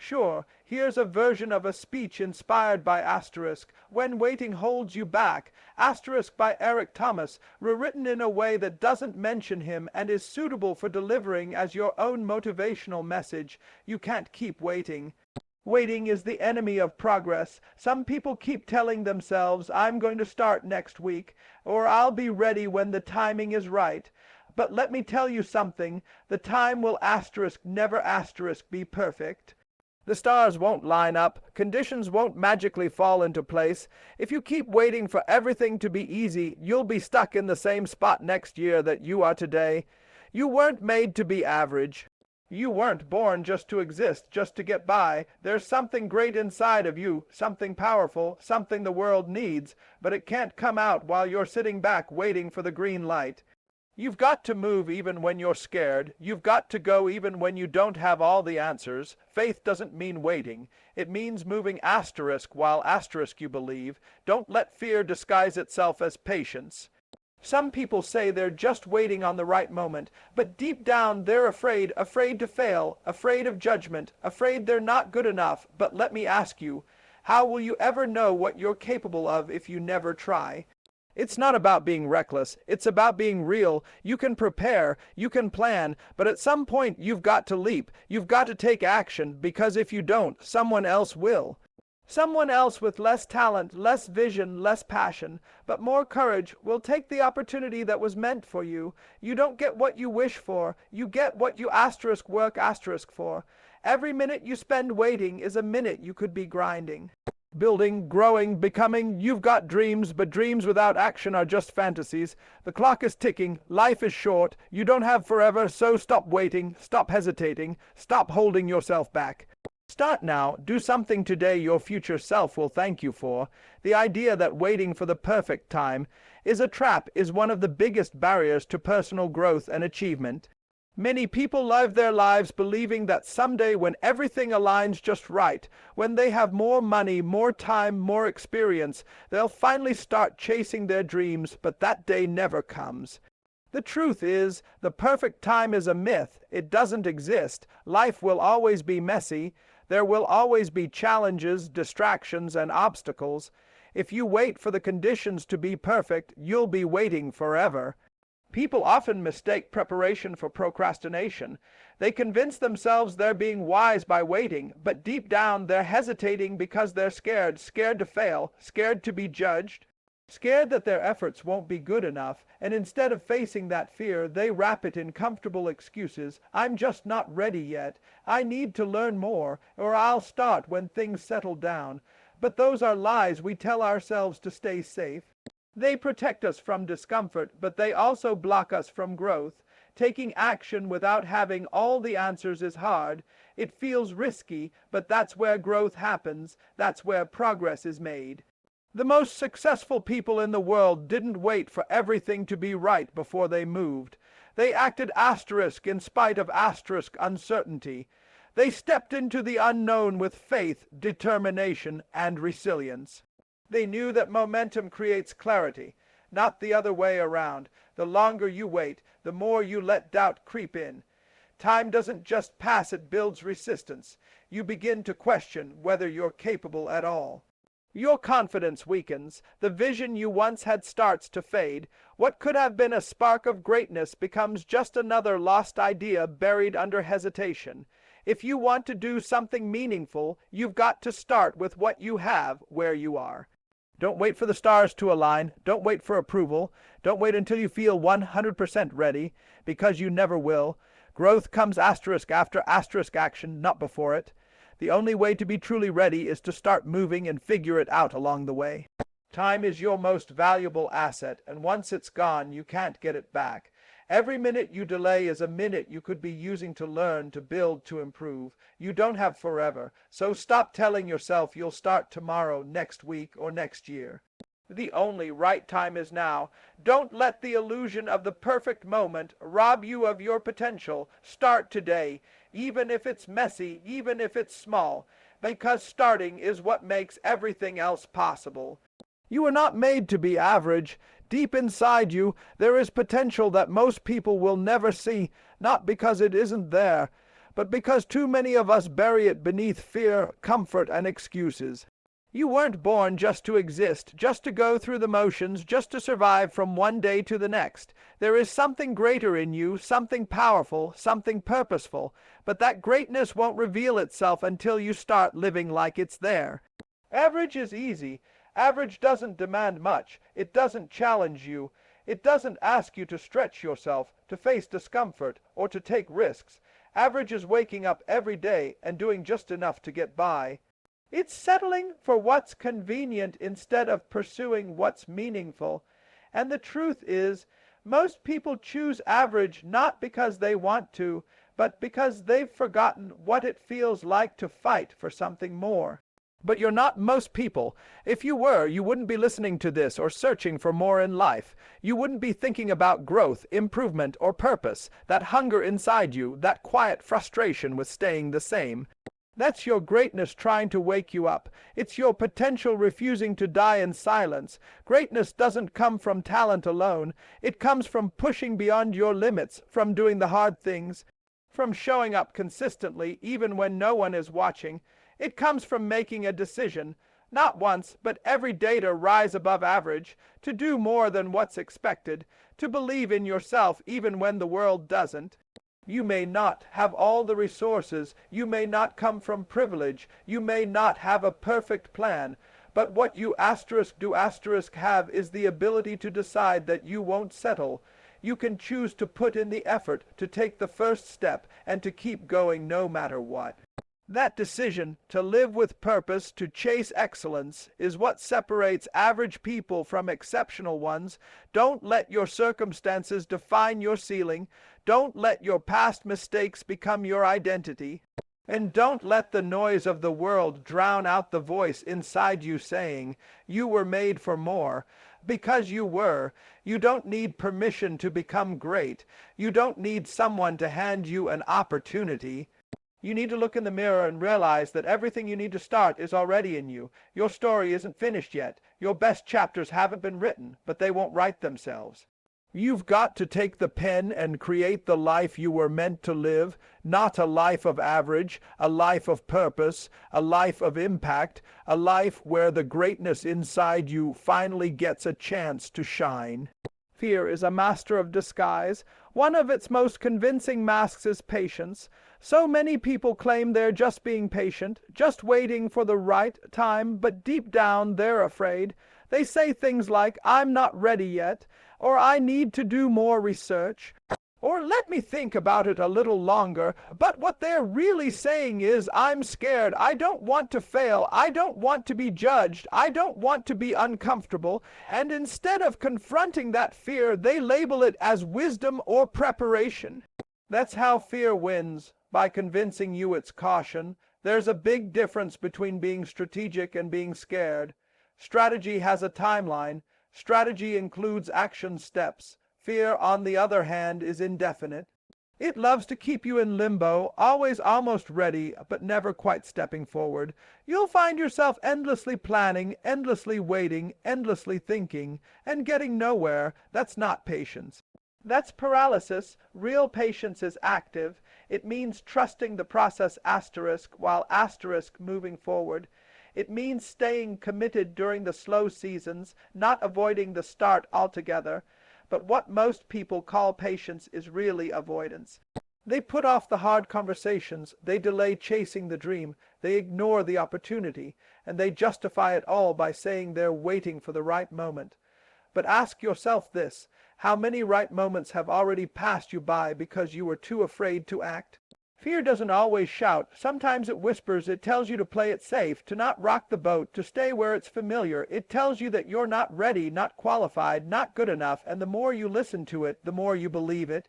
Sure, here's a version of a speech inspired by Asterisk, When Waiting Holds You Back, Asterisk by Eric Thomas, rewritten in a way that doesn't mention him and is suitable for delivering as your own motivational message. You can't keep waiting. Waiting is the enemy of progress. Some people keep telling themselves, I'm going to start next week, or I'll be ready when the timing is right. But let me tell you something, the time will never be perfect. The stars won't line up, conditions won't magically fall into place. If you keep waiting for everything to be easy, you'll be stuck in the same spot next year that you are today. You weren't made to be average. You weren't born just to exist, just to get by. There's something great inside of you, something powerful, something the world needs, but it can't come out while you're sitting back waiting for the green light. You've got to move even when you're scared. You've got to go even when you don't have all the answers. Faith doesn't mean waiting. It means moving while you believe. Don't let fear disguise itself as patience. Some people say they're just waiting on the right moment, but deep down they're afraid to fail, afraid of judgment, afraid they're not good enough. But let me ask you, how will you ever know what you're capable of if you never try? It's not about being reckless, it's about being real. You can prepare, you can plan, but at some point you've got to leap. You've got to take action, because if you don't, someone else will. Someone else with less talent, less vision, less passion, but more courage will take the opportunity that was meant for you. You don't get what you wish for, you get what you work for. Every minute you spend waiting is a minute you could be grinding. Building, growing, becoming, you've got dreams, but dreams without action are just fantasies. The clock is ticking, life is short, you don't have forever, so stop waiting, stop hesitating, stop holding yourself back. Start now, do something today your future self will thank you for. The idea that waiting for the perfect time is a trap is one of the biggest barriers to personal growth and achievement. Many people live their lives believing that someday when everything aligns just right, when they have more money, more time, more experience, they'll finally start chasing their dreams, but that day never comes. The truth is, the perfect time is a myth. It doesn't exist. Life will always be messy. There will always be challenges, distractions, and obstacles. If you wait for the conditions to be perfect, you'll be waiting forever. People often mistake preparation for procrastination. They convince themselves they're being wise by waiting, but deep down they're hesitating because they're scared to fail, scared to be judged, scared that their efforts won't be good enough, and instead of facing that fear, they wrap it in comfortable excuses. I'm just not ready yet. I need to learn more, or I'll start when things settle down. But those are lies we tell ourselves to stay safe. They protect us from discomfort, but they also block us from growth. Taking action without having all the answers is hard. It feels risky, but that's where growth happens. That's where progress is made. The most successful people in the world didn't wait for everything to be right before they moved. They acted in spite of uncertainty. They stepped into the unknown with faith, determination, and resilience. They knew that momentum creates clarity, not the other way around. The longer you wait, the more you let doubt creep in. Time doesn't just pass, it builds resistance. You begin to question whether you're capable at all. Your confidence weakens. The vision you once had starts to fade. What could have been a spark of greatness becomes just another lost idea buried under hesitation. If you want to do something meaningful, you've got to start with what you have where you are. Don't wait for the stars to align. Don't wait for approval. Don't wait until you feel 100% ready, because you never will. Growth comes after action, not before it. The only way to be truly ready is to start moving and figure it out along the way. Time is your most valuable asset, and once it's gone, you can't get it back. Every minute you delay is a minute you could be using to learn, to build, to improve. You don't have forever, so stop telling yourself you'll start tomorrow, next week, or next year. The only right time is now. Don't let the illusion of the perfect moment rob you of your potential. Start today, even if it's messy, even if it's small, because starting is what makes everything else possible. You are not made to be average. Deep inside you, there is potential that most people will never see, not because it isn't there, but because too many of us bury it beneath fear, comfort, and excuses. You weren't born just to exist, just to go through the motions, just to survive from one day to the next. There is something greater in you, something powerful, something purposeful, but that greatness won't reveal itself until you start living like it's there. Average is easy. Average doesn't demand much. It doesn't challenge you. It doesn't ask you to stretch yourself, to face discomfort, or to take risks. Average is waking up every day and doing just enough to get by. It's settling for what's convenient instead of pursuing what's meaningful. And the truth is, most people choose average not because they want to, but because they've forgotten what it feels like to fight for something more. But you're not most people. If you were, you wouldn't be listening to this or searching for more in life. You wouldn't be thinking about growth, improvement, or purpose, that hunger inside you, that quiet frustration with staying the same. That's your greatness trying to wake you up. It's your potential refusing to die in silence. Greatness doesn't come from talent alone. It comes from pushing beyond your limits, from doing the hard things, from showing up consistently even when no one is watching. It comes from making a decision, not once, but every day, to rise above average, to do more than what's expected, to believe in yourself even when the world doesn't. You may not have all the resources, you may not come from privilege, you may not have a perfect plan, but what you have is the ability to decide that you won't settle. You can choose to put in the effort, to take the first step, and to keep going no matter what. That decision, to live with purpose, to chase excellence, is what separates average people from exceptional ones. Don't let your circumstances define your ceiling. Don't let your past mistakes become your identity. And don't let the noise of the world drown out the voice inside you saying, "You were made for more." Because you were. You don't need permission to become great. You don't need someone to hand you an opportunity. You need to look in the mirror and realize that everything you need to start is already in you. Your story isn't finished yet. Your best chapters haven't been written, but they won't write themselves. You've got to take the pen and create the life you were meant to live, not a life of average, a life of purpose, a life of impact, a life where the greatness inside you finally gets a chance to shine. Fear is a master of disguise. One of its most convincing masks is patience. So many people claim they're just being patient, just waiting for the right time, but deep down they're afraid. They say things like, "I'm not ready yet," or "I need to do more research," or "Let me think about it a little longer." But what they're really saying is, "I'm scared. I don't want to fail. I don't want to be judged. I don't want to be uncomfortable." And instead of confronting that fear, they label it as wisdom or preparation. That's how fear wins, by convincing you it's caution. There's a big difference between being strategic and being scared. Strategy has a timeline. Strategy includes action steps. Fear, on the other hand, is indefinite. It loves to keep you in limbo, always almost ready, but never quite stepping forward. You'll find yourself endlessly planning, endlessly waiting, endlessly thinking, and getting nowhere. That's not patience. That's paralysis. Real patience is active. It means trusting the process while moving forward. It means staying committed during the slow seasons, not avoiding the start altogether. But what most people call patience is really avoidance. They put off the hard conversations, they delay chasing the dream, they ignore the opportunity, and they justify it all by saying they're waiting for the right moment. But ask yourself this: how many right moments have already passed you by because you were too afraid to act? Fear doesn't always shout. Sometimes it whispers. It tells you to play it safe, to not rock the boat, to stay where it's familiar. It tells you that you're not ready, not qualified, not good enough, and the more you listen to it, the more you believe it.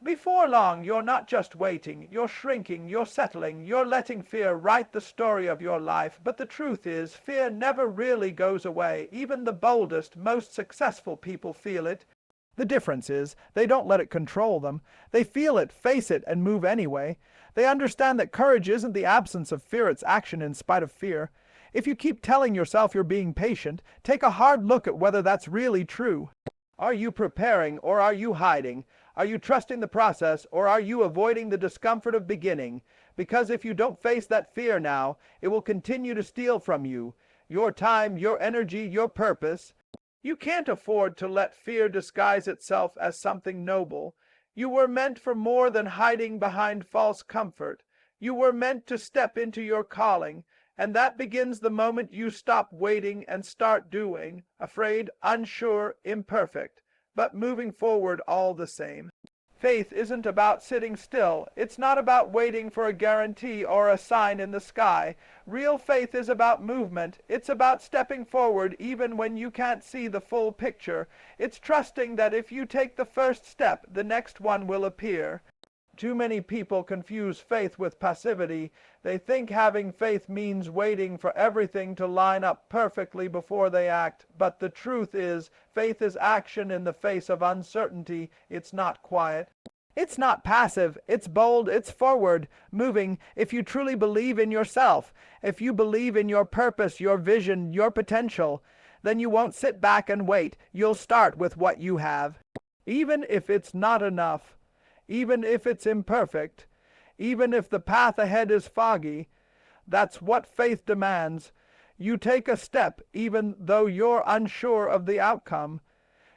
Before long, you're not just waiting, you're shrinking, you're settling, you're letting fear write the story of your life. But the truth is, fear never really goes away. Even the boldest, most successful people feel it. The difference is, they don't let it control them. They feel it, face it, and move anyway. They understand that courage isn't the absence of fear, it's action in spite of fear. If you keep telling yourself you're being patient, take a hard look at whether that's really true. Are you preparing or are you hiding? Are you trusting the process, or are you avoiding the discomfort of beginning? Because if you don't face that fear now, it will continue to steal from you your time, your energy, your purpose. You can't afford to let fear disguise itself as something noble. You were meant for more than hiding behind false comfort. You were meant to step into your calling, and that begins the moment you stop waiting and start doing, afraid, unsure, imperfect, but moving forward all the same. Faith isn't about sitting still. It's not about waiting for a guarantee or a sign in the sky. Real faith is about movement. It's about stepping forward even when you can't see the full picture. It's trusting that if you take the first step, the next one will appear. Too many people confuse faith with passivity. They think having faith means waiting for everything to line up perfectly before they act. But the truth is, faith is action in the face of uncertainty. It's not quiet. It's not passive. It's bold. It's forward, moving. If you truly believe in yourself, if you believe in your purpose, your vision, your potential, then you won't sit back and wait. You'll start with what you have. Even if it's not enough, even if it's imperfect, even if the path ahead is foggy, that's what faith demands. You take a step even though you're unsure of the outcome.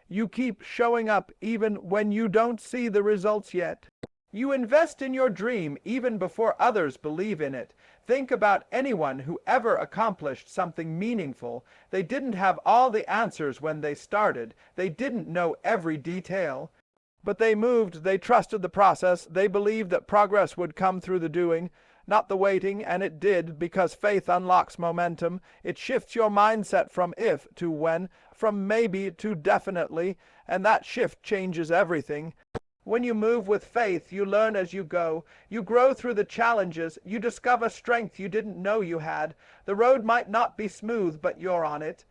You keep showing up even when you don't see the results yet. You invest in your dream even before others believe in it. Think about anyone who ever accomplished something meaningful. They didn't have all the answers when they started. They didn't know every detail. But they moved, they trusted the process, they believed that progress would come through the doing, not the waiting, and it did, because faith unlocks momentum. It shifts your mindset from if to when, from maybe to definitely, and that shift changes everything. When you move with faith, you learn as you go. You grow through the challenges. You discover strength you didn't know you had. The road might not be smooth, but you're on it.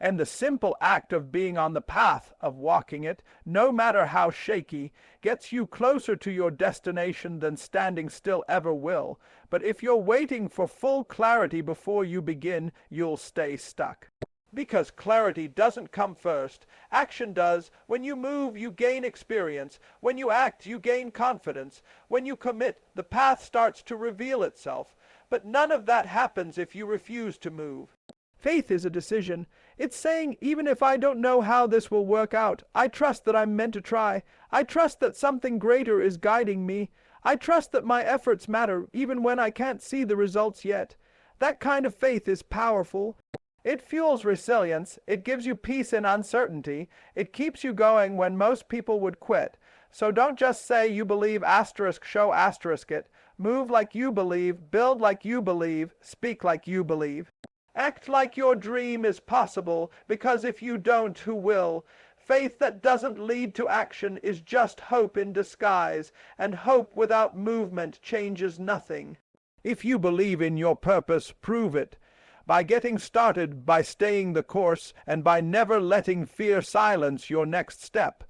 And the simple act of being on the path, of walking it, no matter how shaky, gets you closer to your destination than standing still ever will. But if you're waiting for full clarity before you begin, you'll stay stuck. Because clarity doesn't come first. Action does. When you move, you gain experience. When you act, you gain confidence. When you commit, the path starts to reveal itself. But none of that happens if you refuse to move. Faith is a decision. It's saying, even if I don't know how this will work out, I trust that I'm meant to try. I trust that something greater is guiding me. I trust that my efforts matter, even when I can't see the results yet. That kind of faith is powerful. It fuels resilience. It gives you peace in uncertainty. It keeps you going when most people would quit. So don't just say you believe asterisk show asterisk it. Move like you believe, build like you believe, speak like you believe. Act like your dream is possible, because if you don't, who will? Faith that doesn't lead to action is just hope in disguise, and hope without movement changes nothing. If you believe in your purpose, prove it. By getting started, by staying the course, and by never letting fear silence your next step.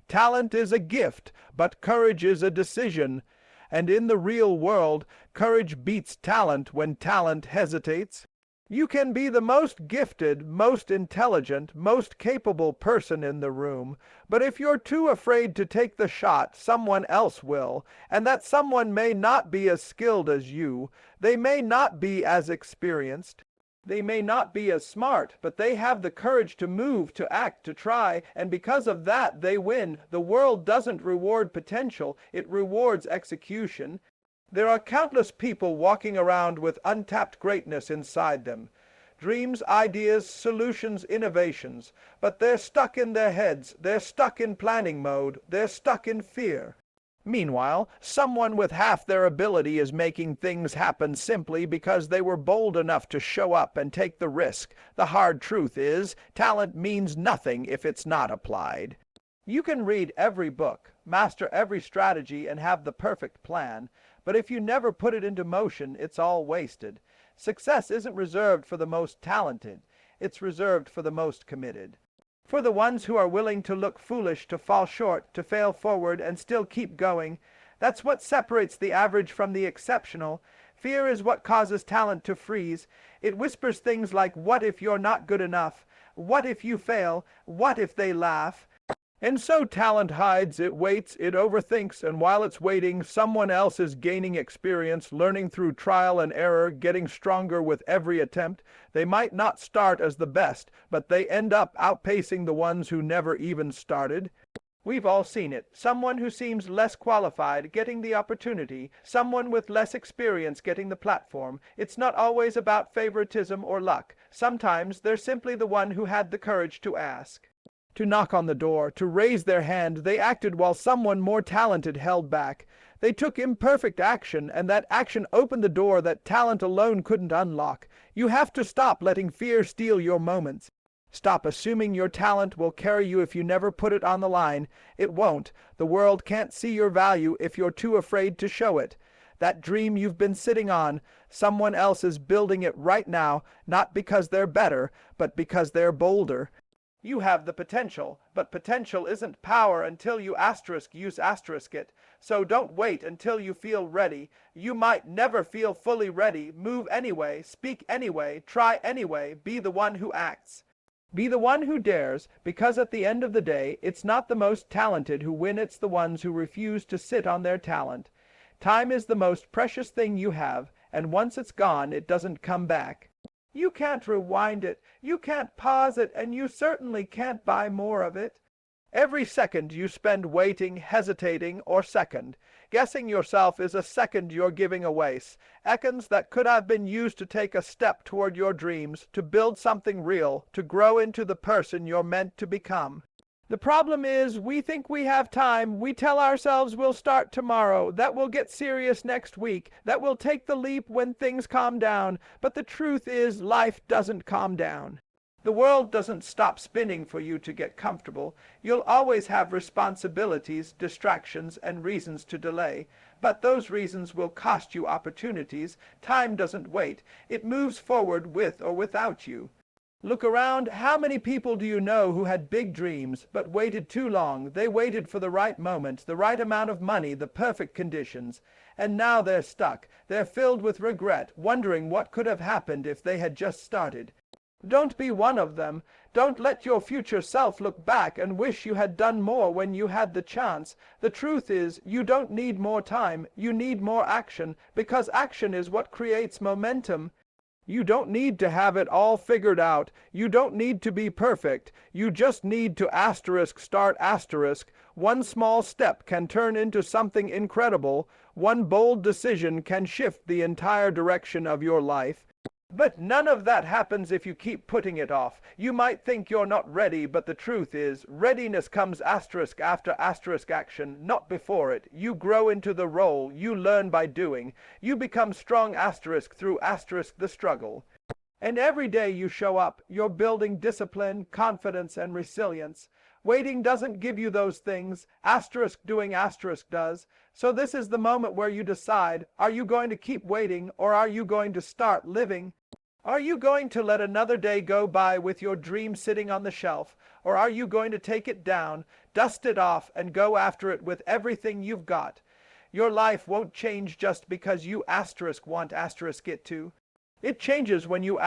Talent is a gift, but courage is a decision. And in the real world, courage beats talent when talent hesitates. You can be the most gifted, most intelligent, most capable person in the room, but if you're too afraid to take the shot, someone else will, and that someone may not be as skilled as you. They may not be as experienced. They may not be as smart, but they have the courage to move, to act, to try, and because of that they win. The world doesn't reward potential, it rewards execution. There are countless people walking around with untapped greatness inside them. Dreams, ideas, solutions, innovations. But they're stuck in their heads. They're stuck in planning mode. They're stuck in fear. Meanwhile, someone with half their ability is making things happen simply because they were bold enough to show up and take the risk. The hard truth is, talent means nothing if it's not applied. You can read every book, master every strategy, and have the perfect plan. But if you never put it into motion, it's all wasted. Success isn't reserved for the most talented. It's reserved for the most committed. For the ones who are willing to look foolish, to fall short, to fail forward, and still keep going. That's what separates the average from the exceptional. Fear is what causes talent to freeze. It whispers things like, what if you're not good enough? What if you fail? What if they laugh? And so talent hides, it waits, it overthinks, and while it's waiting, someone else is gaining experience, learning through trial and error, getting stronger with every attempt. They might not start as the best, but they end up outpacing the ones who never even started. We've all seen it. Someone who seems less qualified getting the opportunity, someone with less experience getting the platform. It's not always about favoritism or luck. Sometimes they're simply the one who had the courage to ask, to knock on the door, to raise their hand. They acted while someone more talented held back. They took imperfect action, and that action opened the door that talent alone couldn't unlock. You have to stop letting fear steal your moments. Stop assuming your talent will carry you if you never put it on the line. It won't. The world can't see your value if you're too afraid to show it. That dream you've been sitting on, someone else is building it right now, not because they're better, but because they're bolder. You have the potential, but potential isn't power until you use it. So don't wait until you feel ready. You might never feel fully ready. Move anyway, speak anyway, try anyway, be the one who acts. Be the one who dares, because at the end of the day, it's not the most talented who win, it's the ones who refuse to sit on their talent. Time is the most precious thing you have, and once it's gone, it doesn't come back. You can't rewind it, you can't pause it, and you certainly can't buy more of it. Every second you spend waiting, hesitating, or guessing yourself is a second you're giving away. Seconds that could have been used to take a step toward your dreams, to build something real, to grow into the person you're meant to become. The problem is, we think we have time. We tell ourselves we'll start tomorrow, that we'll get serious next week, that we'll take the leap when things calm down. But the truth is, life doesn't calm down. The world doesn't stop spinning for you to get comfortable. You'll always have responsibilities, distractions, and reasons to delay. But those reasons will cost you opportunities. Time doesn't wait. It moves forward with or without you. Look around. How many people do you know who had big dreams, but waited too long? They waited for the right moment, the right amount of money, the perfect conditions. And now they're stuck. They're filled with regret, wondering what could have happened if they had just started. Don't be one of them. Don't let your future self look back and wish you had done more when you had the chance. The truth is, you don't need more time. You need more action, because action is what creates momentum. You don't need to have it all figured out. You don't need to be perfect. You just need to start. One small step can turn into something incredible. One bold decision can shift the entire direction of your life. But none of that happens if you keep putting it off. You might think you're not ready, but the truth is, readiness comes after action, not before it. You grow into the role. You learn by doing. You become strong through the struggle. And every day you show up, you're building discipline, confidence, and resilience. Waiting doesn't give you those things. Doing does. So this is the moment where you decide, are you going to keep waiting, or are you going to start living? Are you going to let another day go by with your dream sitting on the shelf, or are you going to take it down, dust it off, and go after it with everything you've got? Your life won't change just because you want it to. It changes when you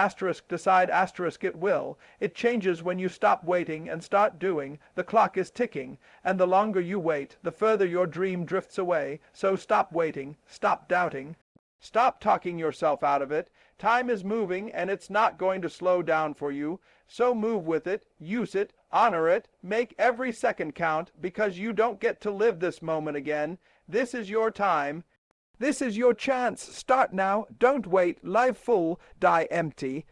decide it will. It changes when you stop waiting and start doing. The clock is ticking, and the longer you wait, the further your dream drifts away. So stop waiting, stop doubting, stop talking yourself out of it. Time is moving, and it's not going to slow down for you. So move with it, use it, honor it, make every second count, because you don't get to live this moment again. This is your time. This is your chance. Start now. Don't wait. Live full, die empty.